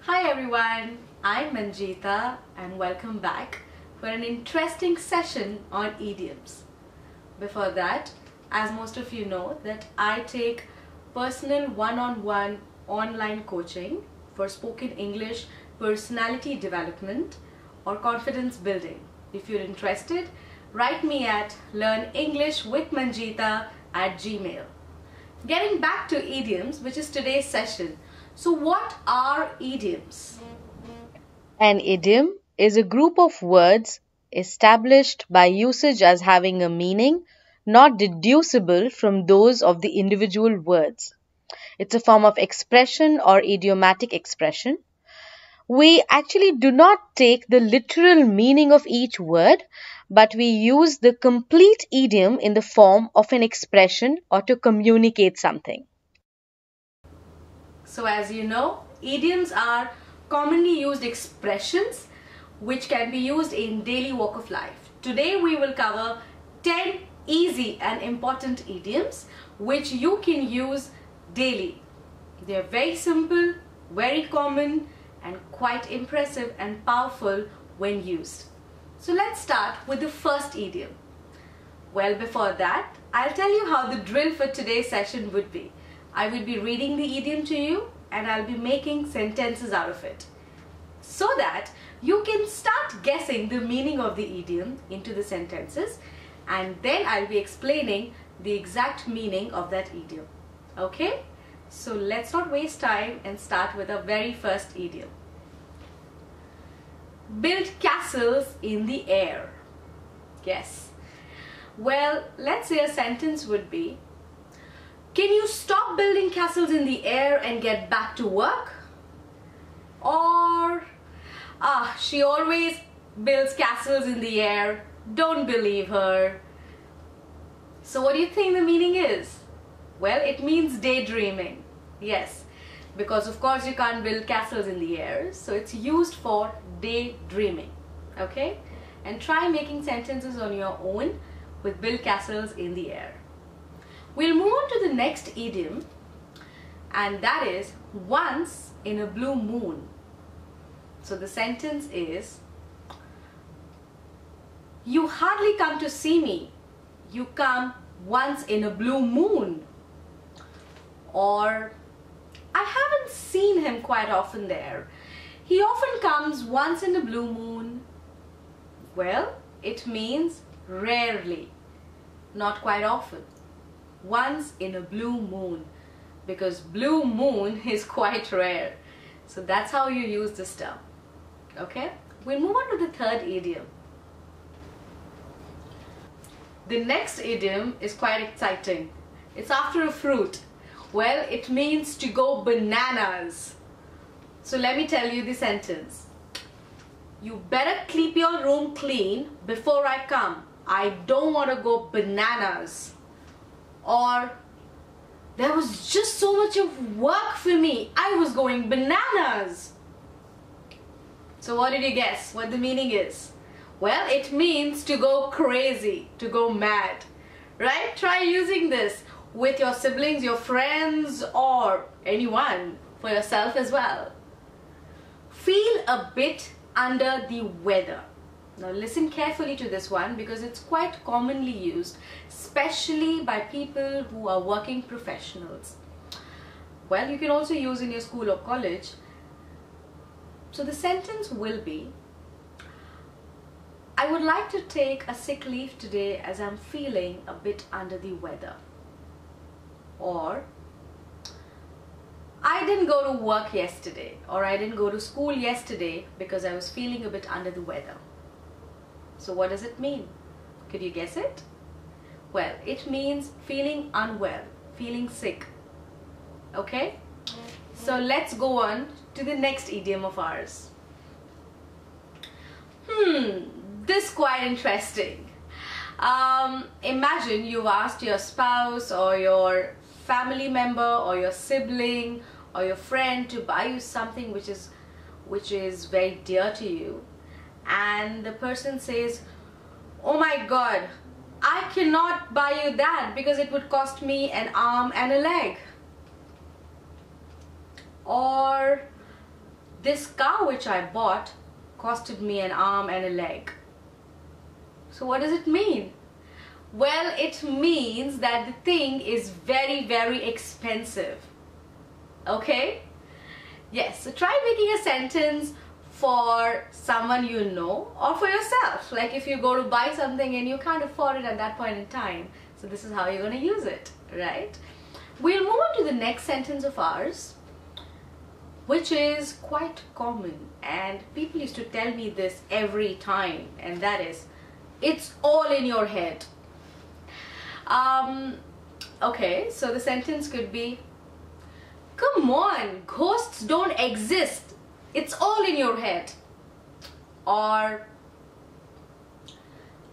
Hi everyone, I'm Manjeeta and welcome back for an interesting session on idioms. Before that, as most of you know, that I take personal one-on-one online coaching for spoken English personality development or confidence building. If you're interested, write me at learnenglishwithmanjeeta@gmail. Getting back to idioms, which is today's session. So what are idioms? An idiom is a group of words established by usage as having a meaning not deducible from those of the individual words. It's a form of expression or idiomatic expression. We actually do not take the literal meaning of each word, but we use the complete idiom in the form of an expression or to communicate something. So as you know, idioms are commonly used expressions which can be used in daily walk of life. Today we will cover 10 easy and important idioms which you can use daily. They are very simple, very common and quite impressive and powerful when used. So let's start with the first idiom. Well, before that, I'll tell you how the drill for today's session would be. I will be reading the idiom to you and I'll be making sentences out of it so that you can start guessing the meaning of the idiom into the sentences, and then I'll be explaining the exact meaning of that idiom. Okay? So let's not waste time and start with our very first idiom. Build castles in the air. Yes. Well, let's say a sentence would be, can you stop building castles in the air and get back to work? Or, she always builds castles in the air. Don't believe her. So what do you think the meaning is? Well, it means daydreaming. Yes, because of course you can't build castles in the air. So it's used for daydreaming. Okay? And try making sentences on your own with build castles in the air. We'll move on to the next idiom, and that is once in a blue moon. So the sentence is, you hardly come to see me. You come once in a blue moon. Or, I haven't seen him quite often there. He often comes once in a blue moon. Well, it means rarely, not quite often. Once in a blue moon, because blue moon is quite rare. So that's how you use this term. Okay? We'll move on to the third idiom. The next idiom is quite exciting. It's after a fruit. Well, it means to go bananas. So let me tell you the sentence. You better keep your room clean before I come. I don't want to go bananas. Or, there was just so much of work for me. I was going bananas. So what did you guess what the meaning is? Well, it means to go crazy, to go mad. Right? Try using this with your siblings, your friends, or anyone, for yourself as well. Feel a bit under the weather. Now listen carefully to this one because it's quite commonly used, especially by people who are working professionals. Well, you can also use in your school or college. So the sentence will be, I would like to take a sick leave today as I'm feeling a bit under the weather. Or, I didn't go to work yesterday, or I didn't go to school yesterday because I was feeling a bit under the weather. So what does it mean? Could you guess it? Well, it means feeling unwell, feeling sick. Okay? So let's go on to the next idiom of ours. This quite interesting. Imagine you've asked your spouse or your family member or your sibling or your friend to buy you something which is very dear to you, and the person says, oh my god, I cannot buy you that because it would cost me an arm and a leg. Or This car which I bought costed me an arm and a leg. So what does it mean? Well, it means that the thing is very, very expensive. Okay? Yes, so try making a sentence for someone you know or for yourself. Like if you go to buy something and you can't afford it at that point in time. So this is how you're going to use it, right? We'll move on to the next sentence of ours, which is quite common, and people used to tell me this every time, and that is, it's all in your head. Okay, so the sentence could be, come on, ghosts don't exist. It's all in your head. Or,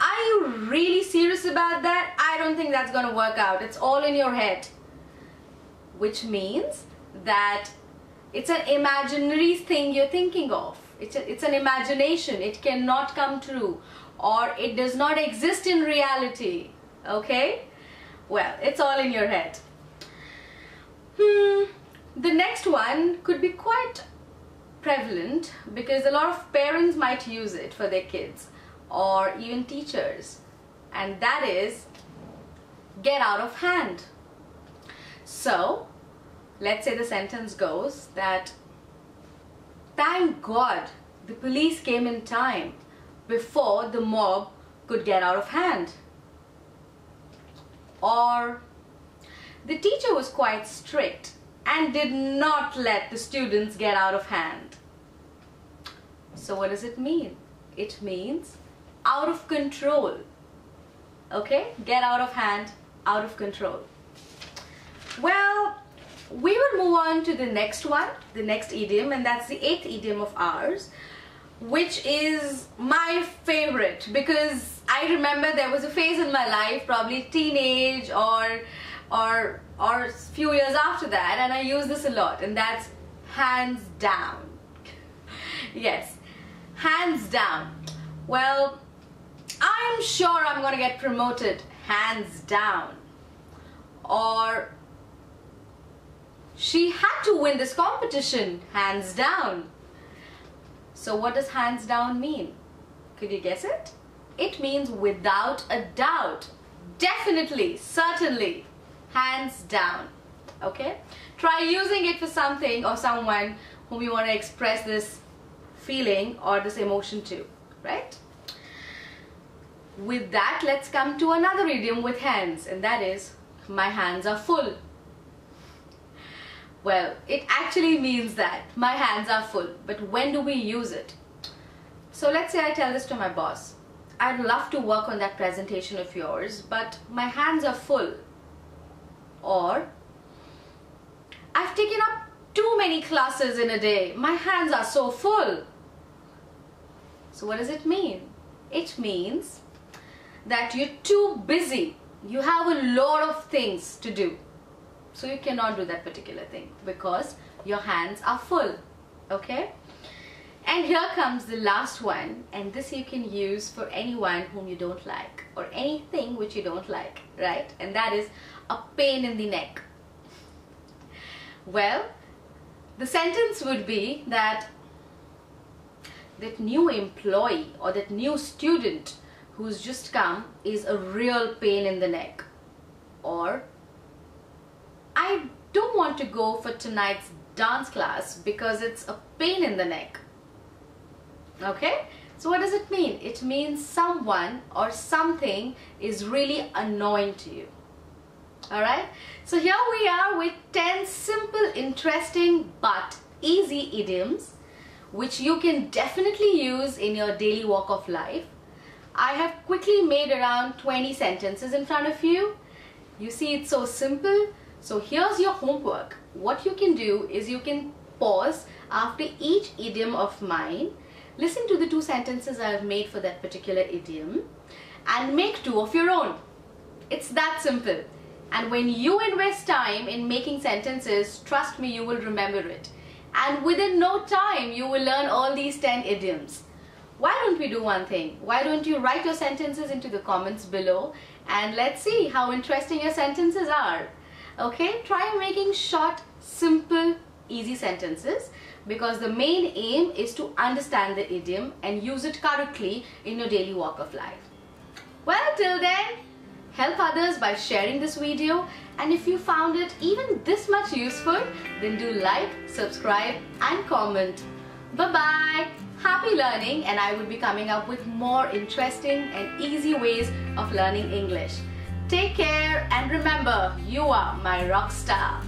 are you really serious about that? I don't think that's going to work out. It's all in your head. Which means that it's an imaginary thing you're thinking of. It's an imagination. It cannot come true. Or it does not exist in reality. Okay? Well, it's all in your head. The next one could be quite prevalent because a lot of parents might use it for their kids or even teachers, and that is get out of hand. So let's say the sentence goes that, thank God the police came in time before the mob could get out of hand. Or, the teacher was quite strict and did not let the students get out of hand. So what does it mean? It means out of control. Okay? Get out of hand, out of control. Well, we will move on to the next one, the next idiom, and that's the 8th idiom of ours, which is my favorite because I remember there was a phase in my life, probably teenage or a few years after that, and I use this a lot, and that's hands down. Yes, hands down. Well, I'm sure I'm gonna get promoted, hands down. Or, she had to win this competition, hands down. So what does hands down mean? Could you guess it? It means without a doubt, definitely, certainly, hands down. Okay? Try using it for something or someone whom you want to express this feeling or this emotion to, right? With that, let's come to another idiom with hands, and that is, my hands are full. Well, it actually means that my hands are full, but when do we use it? So let's say I tell this to my boss. I'd love to work on that presentation of yours, but my hands are full. Or, I've taken up too many classes in a day. My hands are so full. So what does it mean? It means that you're too busy. You have a lot of things to do. So you cannot do that particular thing because your hands are full. Okay? And here comes the last one, and this you can use for anyone whom you don't like or anything which you don't like, right? And that is a pain in the neck. Well, the sentence would be that new employee or that new student who's just come is a real pain in the neck. Or, I don't want to go for tonight's dance class because it's a pain in the neck. Okay? So what does it mean? It means someone or something is really annoying to you. Alright? So here we are with 10 simple, interesting but easy idioms which you can definitely use in your daily walk of life. I have quickly made around 20 sentences in front of you. You see, it's so simple. So here's your homework. What you can do is you can pause after each idiom of mine, listen to the 2 sentences I have made for that particular idiom, and make 2 of your own. It's that simple. And when you invest time in making sentences, trust me, you will remember it. And within no time, you will learn all these 10 idioms. Why don't we do one thing? Why don't you write your sentences into the comments below, and let's see how interesting your sentences are. Okay? Try making short, simple, easy sentences because the main aim is to understand the idiom and use it correctly in your daily walk of life. Well, till then, help others by sharing this video, and if you found it even this much useful, then do like, subscribe and comment. Bye-bye! Happy learning, and I will be coming up with more interesting and easy ways of learning English. Take care and remember, you are my rock star.